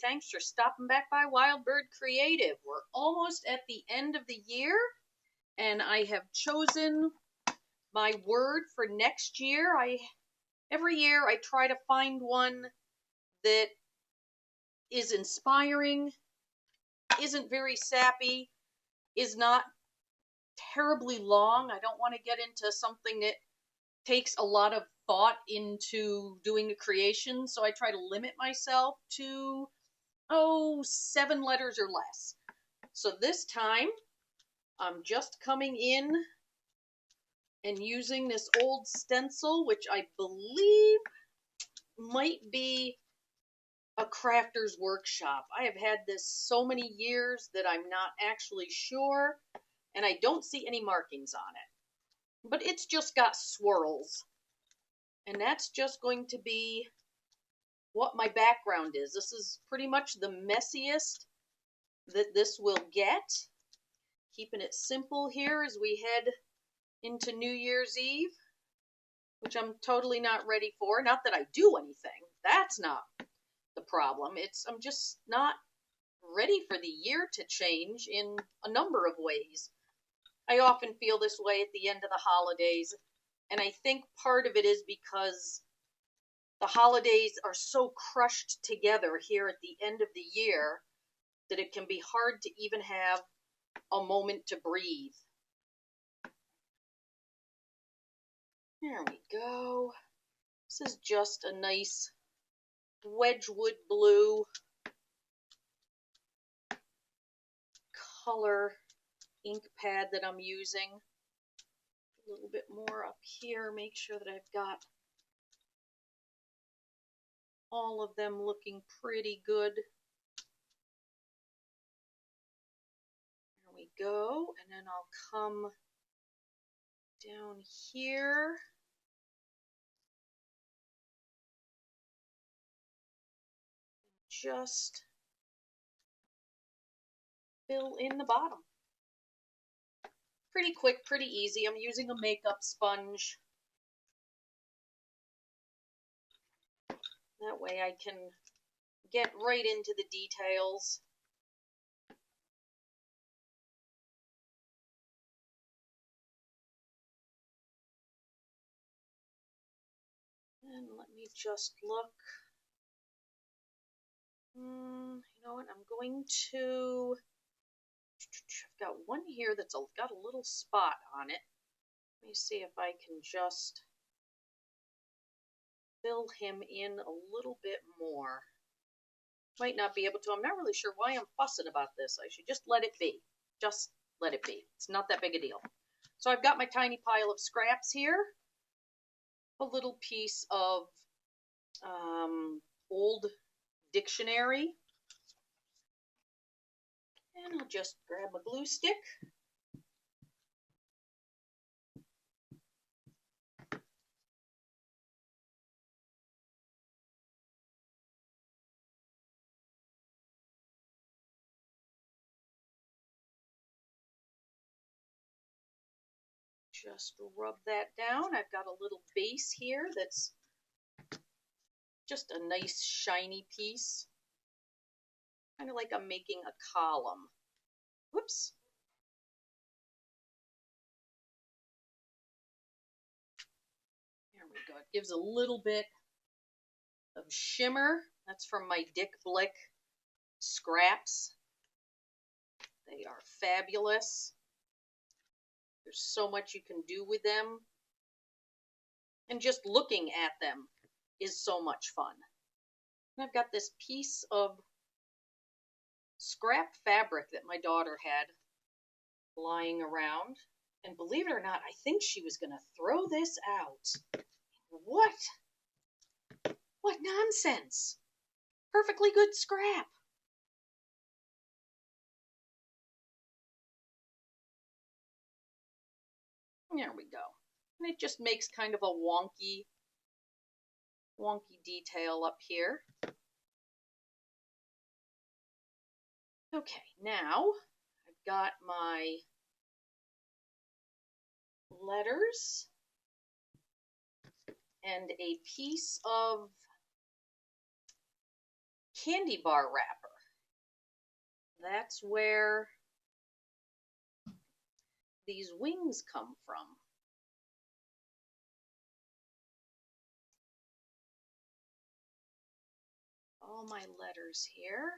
Thanks for stopping back by Wild Bird Creative. We're almost at the end of the year, and I have chosen my word for next year. Every year I try to find one that is inspiring, isn't very sappy, is not terribly long. I don't want to get into something that takes a lot of thought into doing a creation, so I try to limit myself to 7 letters or less. So this time I'm just coming in and using this old stencil, which I believe might be a crafter's workshop. I have had this so many years that I'm not actually sure, and I don't see any markings on it. But it's just got swirls. And that's just going to be what my background is. This is pretty much the messiest that this will get. Keeping it simple here as we head into New Year's Eve, which I'm totally not ready for. Not that I do anything. That's not the problem. I'm just not ready for the year to change in a number of ways. I often feel this way at the end of the holidays, and I think part of it is because the holidays are so crushed together here at the end of the year that it can be hard to even have a moment to breathe. There we go. This is just a nice Wedgwood blue color ink pad that I'm using. A little bit more up here, make sure that I've got all of them looking pretty good. There we go, and then I'll come down here. Just fill in the bottom. Pretty quick, pretty easy. I'm using a makeup sponge. That way I can get right into the details. And let me just look. You know what? I'm going to... I've got one here that's got a little spot on it. Let me see if I can just fill him in a little bit more. Might not be able to. I'm not really sure why I'm fussing about this. I should just let it be. Just let it be. It's not that big a deal. So I've got my tiny pile of scraps here. A little piece of old dictionary. And I'll just grab a glue stick. Just rub that down. I've got a little base here that's just a nice shiny piece. Kind of like I'm making a column. Whoops. There we go. It gives a little bit of shimmer. That's from my Dick Blick scraps. They are fabulous. There's so much you can do with them. And just looking at them is so much fun. And I've got this piece of scrap fabric that my daughter had lying around. And believe it or not, I think she was going to throw this out. What? What nonsense. Perfectly good scrap. There we go. And it just makes kind of a wonky detail up here. Okay, now I've got my letters and a piece of candy bar wrapper. That's where these wings come from. All my letters here.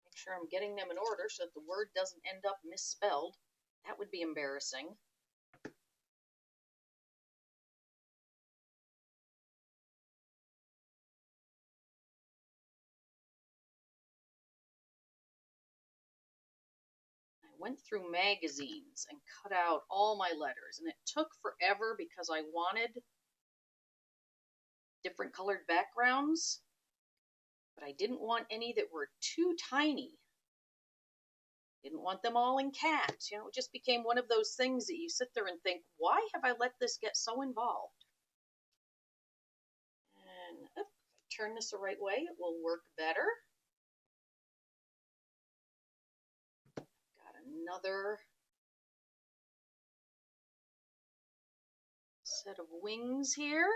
Make sure I'm getting them in order so that the word doesn't end up misspelled. That would be embarrassing. I went through magazines and cut out all my letters, and it took forever because I wanted different colored backgrounds, but I didn't want any that were too tiny. Didn't want them all in caps. You know, it just became one of those things that you sit there and think, why have I let this get so involved? And if I turn this the right way, it will work better. Got another set of wings here.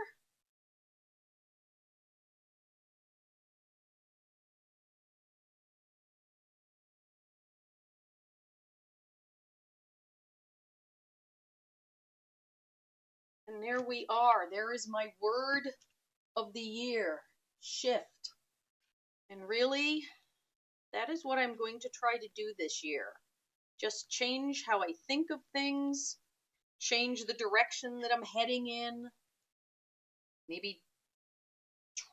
And there we are. There is my word of the year, shift. And really, that is what I'm going to try to do this year. Just change how I think of things, change the direction that I'm heading in, maybe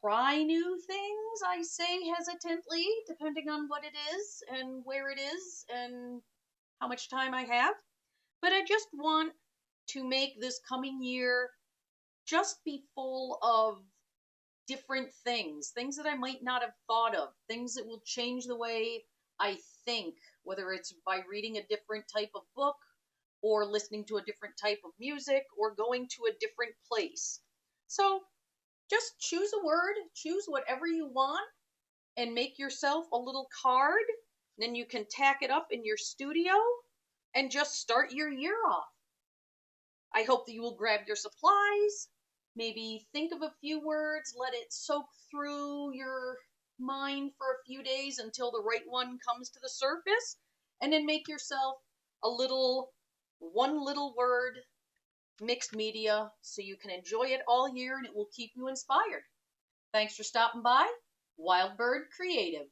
try new things, I say hesitantly, depending on what it is and where it is and how much time I have. But I just want to make this coming year just be full of different things that I might not have thought of, things that will change the way I think, whether it's by reading a different type of book or listening to a different type of music or going to a different place. So just choose a word, choose whatever you want, and make yourself a little card. Then you can tack it up in your studio and just start your year off. I hope that you will grab your supplies, maybe think of a few words, let it soak through your mind for a few days until the right one comes to the surface, and then make yourself a one little word mixed media so you can enjoy it all year and it will keep you inspired. Thanks for stopping by. Wild Bird Creative.